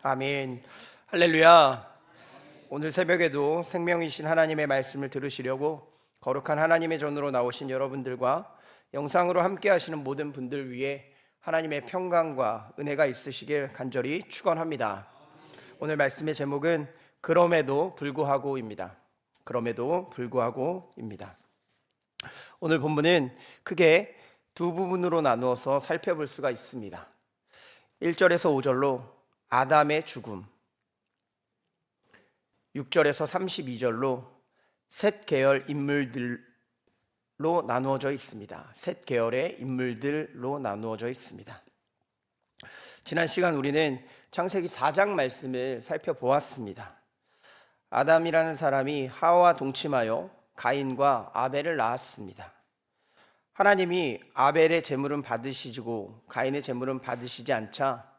아멘. 할렐루야. 오늘 새벽에도 생명이신 하나님의 말씀을 들으시려고 거룩한 하나님의 전으로 나오신 여러분들과 영상으로 함께 하시는 모든 분들 위해 하나님의 평강과 은혜가 있으시길 간절히 축원합니다. 오늘 말씀의 제목은 그럼에도 불구하고입니다. 그럼에도 불구하고입니다. 오늘 본문은 크게 두 부분으로 나누어서 살펴볼 수가 있습니다. 1절에서 5절로 아담의 죽음, 6절에서 32절로 셋 계열 인물들로 나누어져 있습니다. 셋 계열의 인물들로 나누어져 있습니다. 지난 시간 우리는 창세기 4장 말씀을 살펴보았습니다. 아담이라는 사람이 하와와 동침하여 가인과 아벨을 낳았습니다. 하나님이 아벨의 제물은 받으시고 가인의 제물은 받으시지 않자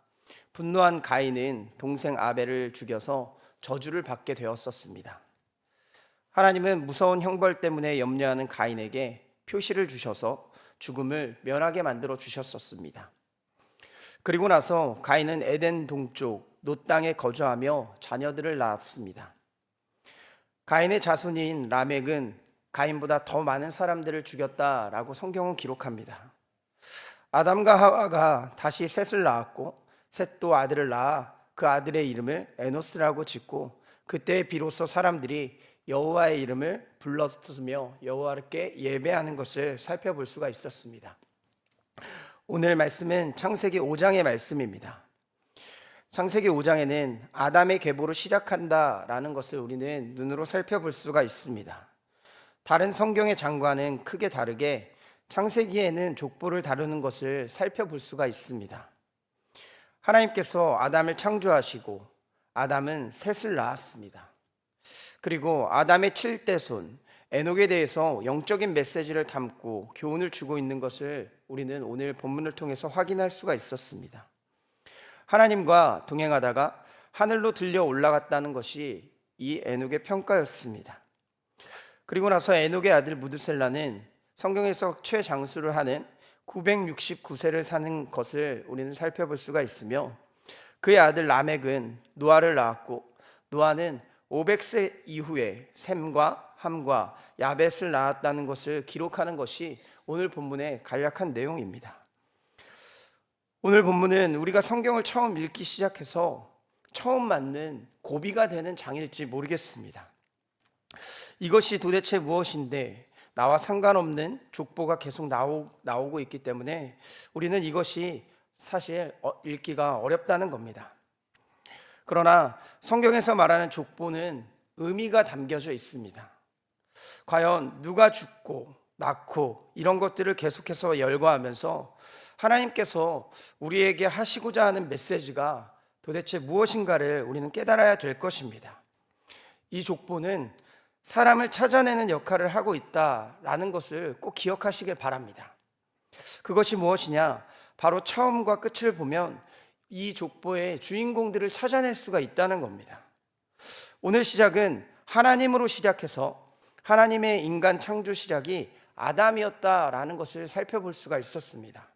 분노한 가인은 동생 아벨을 죽여서 저주를 받게 되었었습니다. 하나님은 무서운 형벌 때문에 염려하는 가인에게 표시를 주셔서 죽음을 면하게 만들어 주셨었습니다. 그리고 나서 가인은 에덴 동쪽 놋 땅에 거주하며 자녀들을 낳았습니다. 가인의 자손인 라멕은 가인보다 더 많은 사람들을 죽였다라고 성경은 기록합니다. 아담과 하와가 다시 셋을 낳았고 셋도 아들을 낳아 그 아들의 이름을 에노스라고 짓고 그때 비로소 사람들이 여호와의 이름을 불렀으며 여호와께 예배하는 것을 살펴볼 수가 있었습니다. 오늘 말씀은 창세기 5장의 말씀입니다. 창세기 5장에는 아담의 계보로 시작한다라는 것을 우리는 눈으로 살펴볼 수가 있습니다. 다른 성경의 장과는 크게 다르게 창세기에는 족보를 다루는 것을 살펴볼 수가 있습니다. 하나님께서 아담을 창조하시고 아담은 셋을 낳았습니다. 그리고 아담의 7대손 에녹에 대해서 영적인 메시지를 담고 교훈을 주고 있는 것을 우리는 오늘 본문을 통해서 확인할 수가 있었습니다. 하나님과 동행하다가 하늘로 들려 올라갔다는 것이 이 에녹의 평가였습니다. 그리고 나서 에녹의 아들 무드셀라는 성경에서 최장수를 하는 969세를 사는 것을 우리는 살펴볼 수가 있으며 그의 아들 라멕은 노아를 낳았고 노아는 500세 이후에 셈과 함과 야벳을 낳았다는 것을 기록하는 것이 오늘 본문의 간략한 내용입니다. 오늘 본문은 우리가 성경을 처음 읽기 시작해서 처음 맞는 고비가 되는 장일지 모르겠습니다. 이것이 도대체 무엇인데 나와 상관없는 족보가 계속 나오고 있기 때문에 우리는 이것이 사실 읽기가 어렵다는 겁니다. 그러나 성경에서 말하는 족보는 의미가 담겨져 있습니다. 과연 누가 죽고 낳고 이런 것들을 계속해서 열거하면서 하나님께서 우리에게 하시고자 하는 메시지가 도대체 무엇인가를 우리는 깨달아야 될 것입니다. 이 족보는 사람을 찾아내는 역할을 하고 있다라는 것을 꼭 기억하시길 바랍니다. 그것이 무엇이냐? 바로 처음과 끝을 보면 이 족보의 주인공들을 찾아낼 수가 있다는 겁니다. 오늘 시작은 하나님으로 시작해서 하나님의 인간 창조 시작이 아담이었다라는 것을 살펴볼 수가 있었습니다.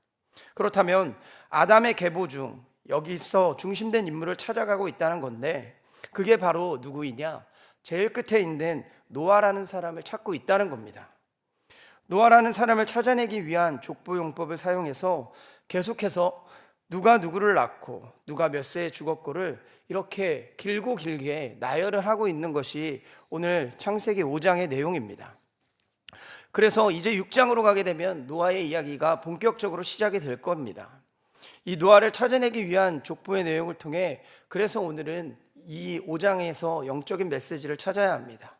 그렇다면 아담의 계보 중 여기서 중심된 인물을 찾아가고 있다는 건데 그게 바로 누구이냐? 제일 끝에 있는 노아라는 사람을 찾고 있다는 겁니다. 노아라는 사람을 찾아내기 위한 족보용법을 사용해서 계속해서 누가 누구를 낳고 누가 몇 세에 죽었고를 이렇게 길고 길게 나열을 하고 있는 것이 오늘 창세기 5장의 내용입니다. 그래서 이제 6장으로 가게 되면 노아의 이야기가 본격적으로 시작이 될 겁니다. 이 노아를 찾아내기 위한 족보의 내용을 통해 그래서 오늘은 이 5장에서 영적인 메시지를 찾아야 합니다.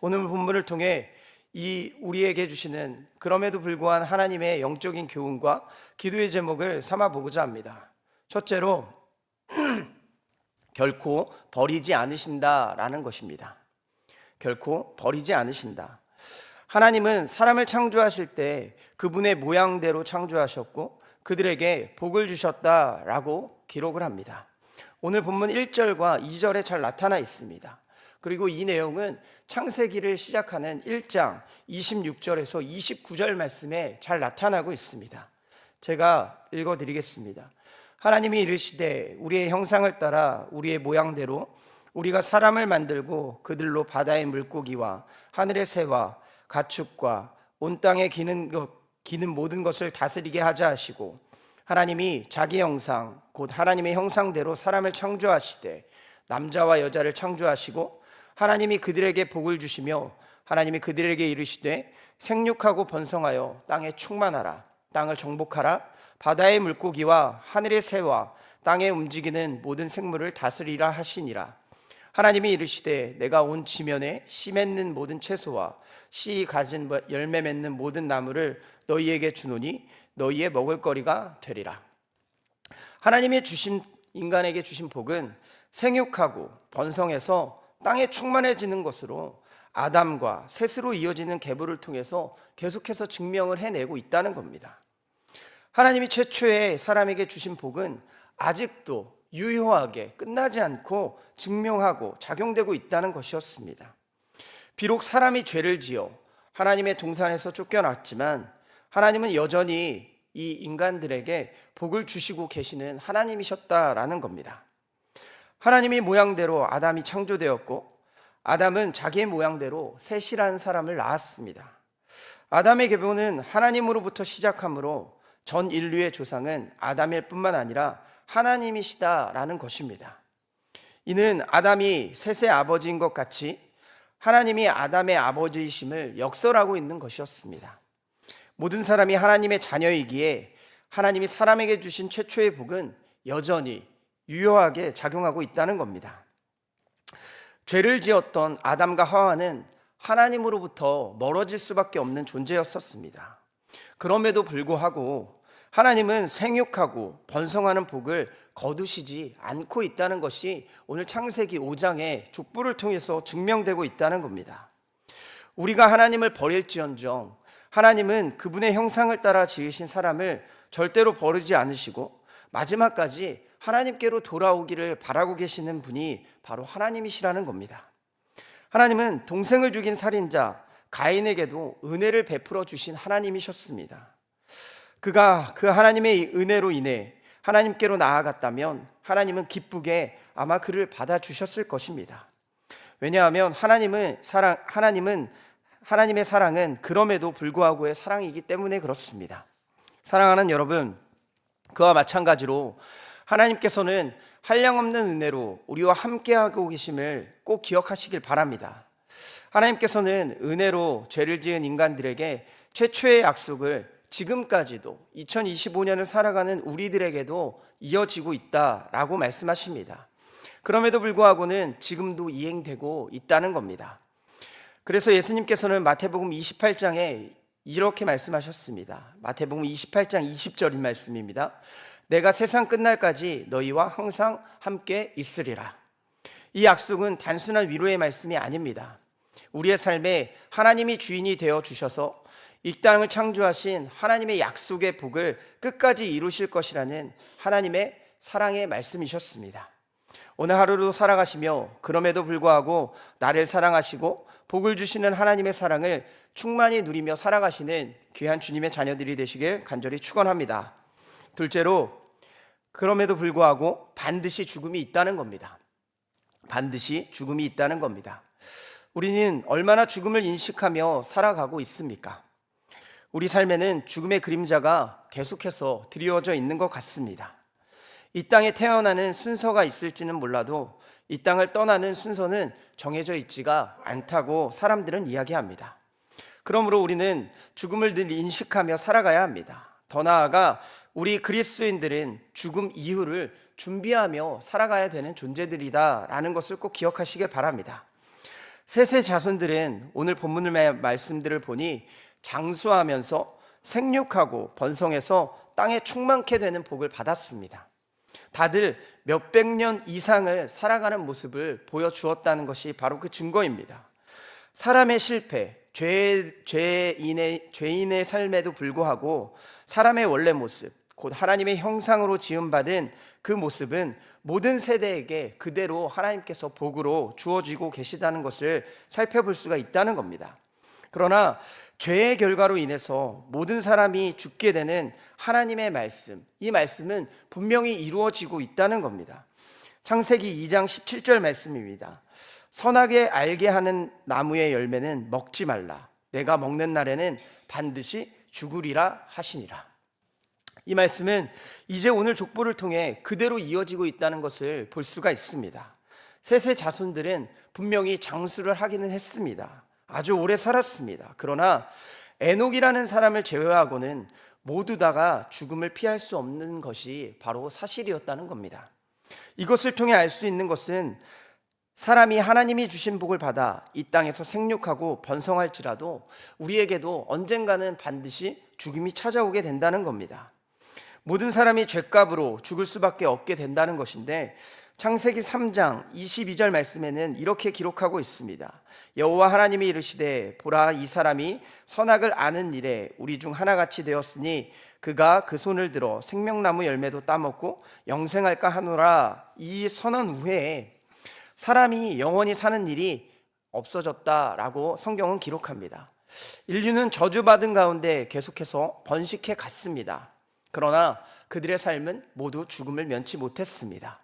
오늘 본문을 통해 이 우리에게 주시는 그럼에도 불구한 하나님의 영적인 교훈과 기도의 제목을 삼아 보고자 합니다. 첫째로 결코 버리지 않으신다라는 것입니다. 결코 버리지 않으신다. 하나님은 사람을 창조하실 때 그분의 모양대로 창조하셨고 그들에게 복을 주셨다라고 기록을 합니다. 오늘 본문 1절과 2절에 잘 나타나 있습니다. 그리고 이 내용은 창세기를 시작하는 1장 26절에서 29절 말씀에 잘 나타나고 있습니다. 제가 읽어드리겠습니다. 하나님이 이르시되 우리의 형상을 따라 우리의 모양대로 우리가 사람을 만들고 그들로 바다의 물고기와 하늘의 새와 가축과 온 땅에 기는 모든 것을 다스리게 하자 하시고, 하나님이 자기 형상 곧 하나님의 형상대로 사람을 창조하시되 남자와 여자를 창조하시고, 하나님이 그들에게 복을 주시며 하나님이 그들에게 이르시되 생육하고 번성하여 땅에 충만하라. 땅을 정복하라. 바다의 물고기와 하늘의 새와 땅에 움직이는 모든 생물을 다스리라 하시니라. 하나님이 이르시되 내가 온 지면에 씨 맺는 모든 채소와 씨 가진 열매 맺는 모든 나무를 너희에게 주노니 너희의 먹을거리가 되리라. 하나님이 인간에게 주신 복은 생육하고 번성해서 땅에 충만해지는 것으로 아담과 셋으로 이어지는 계보를 통해서 계속해서 증명을 해내고 있다는 겁니다. 하나님이 최초에 사람에게 주신 복은 아직도 유효하게 끝나지 않고 증명하고 작용되고 있다는 것이었습니다. 비록 사람이 죄를 지어 하나님의 동산에서 쫓겨났지만 하나님은 여전히 이 인간들에게 복을 주시고 계시는 하나님이셨다라는 겁니다. 하나님의 모양대로 아담이 창조되었고, 아담은 자기의 모양대로 셋이라는 사람을 낳았습니다. 아담의 계보는 하나님으로부터 시작하므로 전 인류의 조상은 아담일 뿐만 아니라 하나님이시다라는 것입니다. 이는 아담이 셋의 아버지인 것 같이 하나님이 아담의 아버지이심을 역설하고 있는 것이었습니다. 모든 사람이 하나님의 자녀이기에 하나님이 사람에게 주신 최초의 복은 여전히 유효하게 작용하고 있다는 겁니다. 죄를 지었던 아담과 하와는 하나님으로부터 멀어질 수밖에 없는 존재였었습니다. 그럼에도 불구하고 하나님은 생육하고 번성하는 복을 거두시지 않고 있다는 것이 오늘 창세기 5장의 족보를 통해서 증명되고 있다는 겁니다. 우리가 하나님을 버릴지언정 하나님은 그분의 형상을 따라 지으신 사람을 절대로 버리지 않으시고 마지막까지 하나님께로 돌아오기를 바라고 계시는 분이 바로 하나님이시라는 겁니다. 하나님은 동생을 죽인 살인자 가인에게도 은혜를 베풀어 주신 하나님이셨습니다. 그가 그 하나님의 은혜로 인해 하나님께로 나아갔다면 하나님은 기쁘게 아마 그를 받아주셨을 것입니다. 왜냐하면 하나님의 사랑은 그럼에도 불구하고의 사랑이기 때문에 그렇습니다. 사랑하는 여러분, 그와 마찬가지로 하나님께서는 한량없는 은혜로 우리와 함께하고 계심을 꼭 기억하시길 바랍니다. 하나님께서는 은혜로 죄를 지은 인간들에게 최초의 약속을 지금까지도 2025년을 살아가는 우리들에게도 이어지고 있다라고 말씀하십니다. 그럼에도 불구하고는 지금도 이행되고 있다는 겁니다. 그래서 예수님께서는 마태복음 28장에 이렇게 말씀하셨습니다. 마태복음 28장 20절인 말씀입니다. 내가 세상 끝날까지 너희와 항상 함께 있으리라. 이 약속은 단순한 위로의 말씀이 아닙니다. 우리의 삶에 하나님이 주인이 되어 주셔서 이 땅을 창조하신 하나님의 약속의 복을 끝까지 이루실 것이라는 하나님의 사랑의 말씀이셨습니다. 오늘 하루도 살아가시며 그럼에도 불구하고 나를 사랑하시고 복을 주시는 하나님의 사랑을 충만히 누리며 살아가시는 귀한 주님의 자녀들이 되시길 간절히 축원합니다. 둘째로, 그럼에도 불구하고 반드시 죽음이 있다는 겁니다. 반드시 죽음이 있다는 겁니다. 우리는 얼마나 죽음을 인식하며 살아가고 있습니까? 우리 삶에는 죽음의 그림자가 계속해서 드리워져 있는 것 같습니다. 이 땅에 태어나는 순서가 있을지는 몰라도 이 땅을 떠나는 순서는 정해져 있지가 않다고 사람들은 이야기합니다. 그러므로 우리는 죽음을 늘 인식하며 살아가야 합니다. 더 나아가 우리 그리스도인들은 죽음 이후를 준비하며 살아가야 되는 존재들이다라는 것을 꼭 기억하시길 바랍니다. 셋의 자손들은 오늘 본문의 말씀들을 보니 장수하면서 생육하고 번성해서 땅에 충만케 되는 복을 받았습니다. 다들 몇백 년 이상을 살아가는 모습을 보여주었다는 것이 바로 그 증거입니다. 사람의 실패, 죄인의 삶에도 불구하고 사람의 원래 모습, 곧 하나님의 형상으로 지음받은 그 모습은 모든 세대에게 그대로 하나님께서 복으로 주어지고 계시다는 것을 살펴볼 수가 있다는 겁니다. 그러나 죄의 결과로 인해서 모든 사람이 죽게 되는 하나님의 말씀, 이 말씀은 분명히 이루어지고 있다는 겁니다. 창세기 2장 17절 말씀입니다. 선하게 알게 하는 나무의 열매는 먹지 말라. 내가 먹는 날에는 반드시 죽으리라 하시니라. 이 말씀은 이제 오늘 족보를 통해 그대로 이어지고 있다는 것을 볼 수가 있습니다. 셋의 자손들은 분명히 장수를 하기는 했습니다. 아주 오래 살았습니다. 그러나 에녹이라는 사람을 제외하고는 모두 다가 죽음을 피할 수 없는 것이 바로 사실이었다는 겁니다. 이것을 통해 알 수 있는 것은 사람이 하나님이 주신 복을 받아 이 땅에서 생육하고 번성할지라도 우리에게도 언젠가는 반드시 죽음이 찾아오게 된다는 겁니다. 모든 사람이 죄값으로 죽을 수밖에 없게 된다는 것인데 창세기 3장 22절 말씀에는 이렇게 기록하고 있습니다. 여호와 하나님이 이르시되 보라 이 사람이 선악을 아는 일에 우리 중 하나같이 되었으니 그가 그 손을 들어 생명나무 열매도 따먹고 영생할까 하노라. 이 선언 후에 사람이 영원히 사는 일이 없어졌다라고 성경은 기록합니다. 인류는 저주받은 가운데 계속해서 번식해 갔습니다. 그러나 그들의 삶은 모두 죽음을 면치 못했습니다.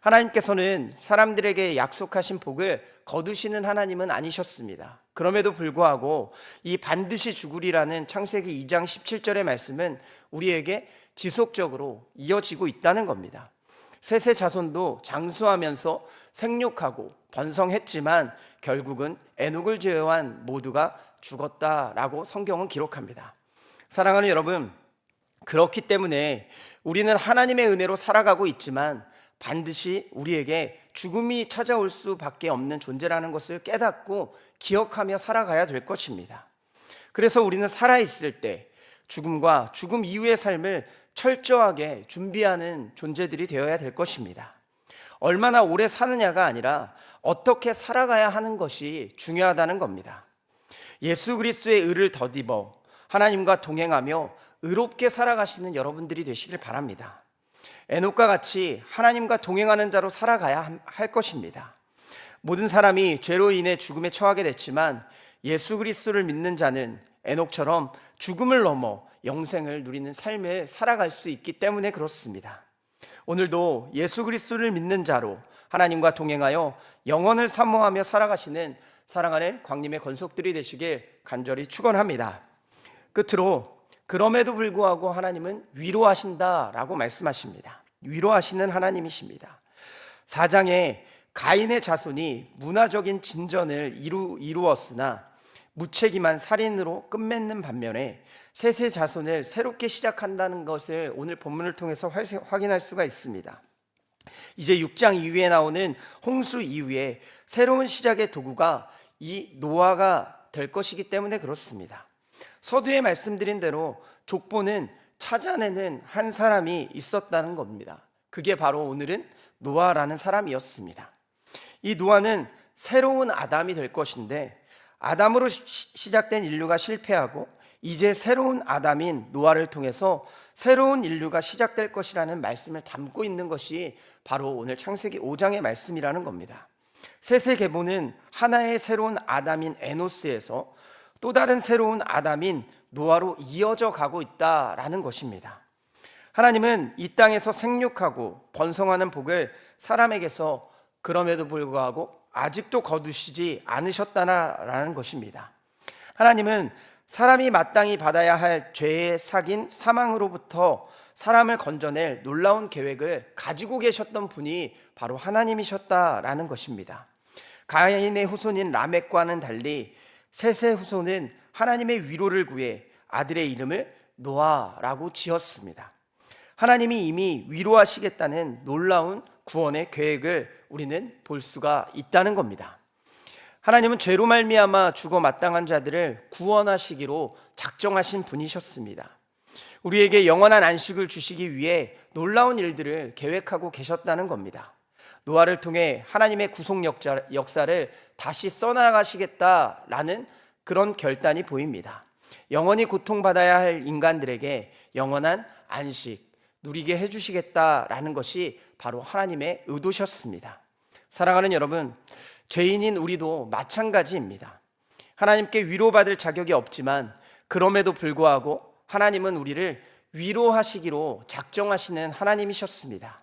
하나님께서는 사람들에게 약속하신 복을 거두시는 하나님은 아니셨습니다. 그럼에도 불구하고 이 반드시 죽으리라는 창세기 2장 17절의 말씀은 우리에게 지속적으로 이어지고 있다는 겁니다. 셋의 자손도 장수하면서 생육하고 번성했지만 결국은 에녹을 제외한 모두가 죽었다라고 성경은 기록합니다. 사랑하는 여러분, 그렇기 때문에 우리는 하나님의 은혜로 살아가고 있지만 반드시 우리에게 죽음이 찾아올 수밖에 없는 존재라는 것을 깨닫고 기억하며 살아가야 될 것입니다. 그래서 우리는 살아있을 때 죽음과 죽음 이후의 삶을 철저하게 준비하는 존재들이 되어야 될 것입니다. 얼마나 오래 사느냐가 아니라 어떻게 살아가야 하는 것이 중요하다는 겁니다. 예수 그리스도의 의를 덧입어 하나님과 동행하며 의롭게 살아가시는 여러분들이 되시길 바랍니다. 에녹과 같이 하나님과 동행하는 자로 살아가야 할 것입니다. 모든 사람이 죄로 인해 죽음에 처하게 됐지만 예수 그리스도를 믿는 자는 에녹처럼 죽음을 넘어 영생을 누리는 삶을 살아갈 수 있기 때문에 그렇습니다. 오늘도 예수 그리스도를 믿는 자로 하나님과 동행하여 영원을 사모하며 살아가시는 사랑하는 광림의 권속들이 되시길 간절히 축원합니다. 끝으로 그럼에도 불구하고 하나님은 위로하신다라고 말씀하십니다. 위로하시는 하나님이십니다. 4장에 가인의 자손이 문화적인 진전을 이루었으나 무책임한 살인으로 끝맺는 반면에 셋의 자손을 새롭게 시작한다는 것을 오늘 본문을 통해서 확인할 수가 있습니다. 이제 6장 이후에 나오는 홍수 이후에 새로운 시작의 도구가 이 노아가 될 것이기 때문에 그렇습니다. 서두에 말씀드린 대로 족보는 찾아내는 한 사람이 있었다는 겁니다. 그게 바로 오늘은 노아라는 사람이었습니다. 이 노아는 새로운 아담이 될 것인데 아담으로 시작된 인류가 실패하고 이제 새로운 아담인 노아를 통해서 새로운 인류가 시작될 것이라는 말씀을 담고 있는 것이 바로 오늘 창세기 5장의 말씀이라는 겁니다. 셋의 계보는 하나의 새로운 아담인 에노스에서 또 다른 새로운 아담인 노아로 이어져 가고 있다라는 것입니다. 하나님은 이 땅에서 생육하고 번성하는 복을 사람에게서 그럼에도 불구하고 아직도 거두시지 않으셨다라는 것입니다. 하나님은 사람이 마땅히 받아야 할 죄의 삭인 사망으로부터 사람을 건져낼 놀라운 계획을 가지고 계셨던 분이 바로 하나님이셨다라는 것입니다. 가인의 후손인 라멕과는 달리 셋의 후손은 하나님의 위로를 구해 아들의 이름을 노아라고 지었습니다. 하나님이 이미 위로하시겠다는 놀라운 구원의 계획을 우리는 볼 수가 있다는 겁니다. 하나님은 죄로 말미암아 죽어 마땅한 자들을 구원하시기로 작정하신 분이셨습니다. 우리에게 영원한 안식을 주시기 위해 놀라운 일들을 계획하고 계셨다는 겁니다. 노아를 통해 하나님의 구속 역사를 다시 써나가시겠다라는 그런 결단이 보입니다. 영원히 고통받아야 할 인간들에게 영원한 안식 누리게 해주시겠다라는 것이 바로 하나님의 의도셨습니다. 사랑하는 여러분, 죄인인 우리도 마찬가지입니다. 하나님께 위로받을 자격이 없지만 그럼에도 불구하고 하나님은 우리를 위로하시기로 작정하시는 하나님이셨습니다.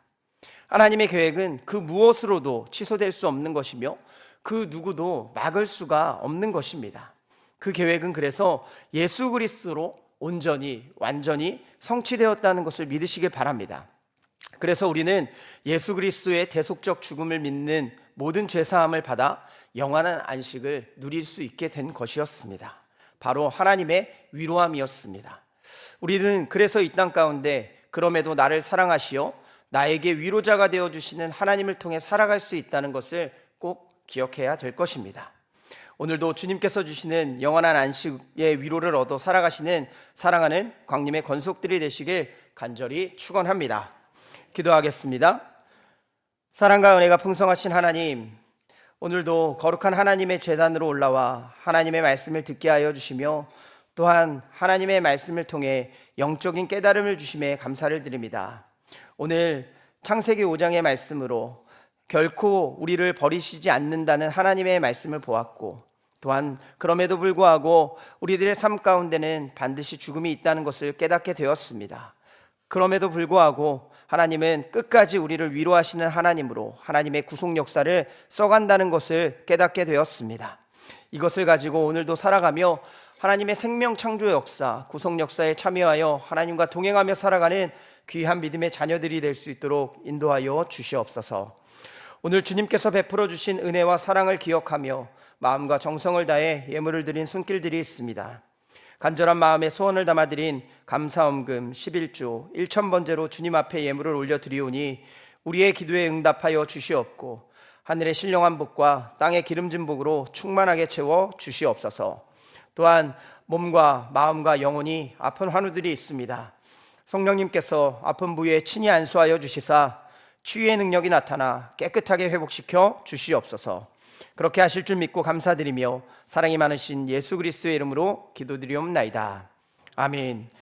하나님의 계획은 그 무엇으로도 취소될 수 없는 것이며 그 누구도 막을 수가 없는 것입니다. 그 계획은 그래서 예수 그리스도로 온전히 완전히 성취되었다는 것을 믿으시길 바랍니다. 그래서 우리는 예수 그리스도의 대속적 죽음을 믿는 모든 죄사함을 받아 영원한 안식을 누릴 수 있게 된 것이었습니다. 바로 하나님의 위로함이었습니다. 우리는 그래서 이 땅 가운데 그럼에도 나를 사랑하시어 나에게 위로자가 되어주시는 하나님을 통해 살아갈 수 있다는 것을 꼭 기억해야 될 것입니다. 오늘도 주님께서 주시는 영원한 안식의 위로를 얻어 살아가시는 사랑하는 광림의 권속들이 되시길 간절히 축원합니다. 기도하겠습니다. 사랑과 은혜가 풍성하신 하나님, 오늘도 거룩한 하나님의 제단으로 올라와 하나님의 말씀을 듣게 하여 주시며 또한 하나님의 말씀을 통해 영적인 깨달음을 주심에 감사를 드립니다. 오늘 창세기 5장의 말씀으로 결코 우리를 버리시지 않는다는 하나님의 말씀을 보았고 또한 그럼에도 불구하고 우리들의 삶 가운데는 반드시 죽음이 있다는 것을 깨닫게 되었습니다. 그럼에도 불구하고 하나님은 끝까지 우리를 위로하시는 하나님으로 하나님의 구속 역사를 써간다는 것을 깨닫게 되었습니다. 이것을 가지고 오늘도 살아가며 하나님의 생명 창조 역사, 구속 역사에 참여하여 하나님과 동행하며 살아가는 귀한 믿음의 자녀들이 될 수 있도록 인도하여 주시옵소서. 오늘 주님께서 베풀어 주신 은혜와 사랑을 기억하며 마음과 정성을 다해 예물을 드린 손길들이 있습니다. 간절한 마음에 소원을 담아드린 감사원금 11조 1,000번제로 주님 앞에 예물을 올려드리오니 우리의 기도에 응답하여 주시옵고 하늘의 신령한 복과 땅의 기름진 복으로 충만하게 채워 주시옵소서. 또한 몸과 마음과 영혼이 아픈 환우들이 있습니다. 성령님께서 아픈 부위에 친히 안수하여 주시사 치유의 능력이 나타나 깨끗하게 회복시켜 주시옵소서. 그렇게 하실 줄 믿고 감사드리며 사랑이 많으신 예수 그리스도의 이름으로 기도드리옵나이다. 아멘.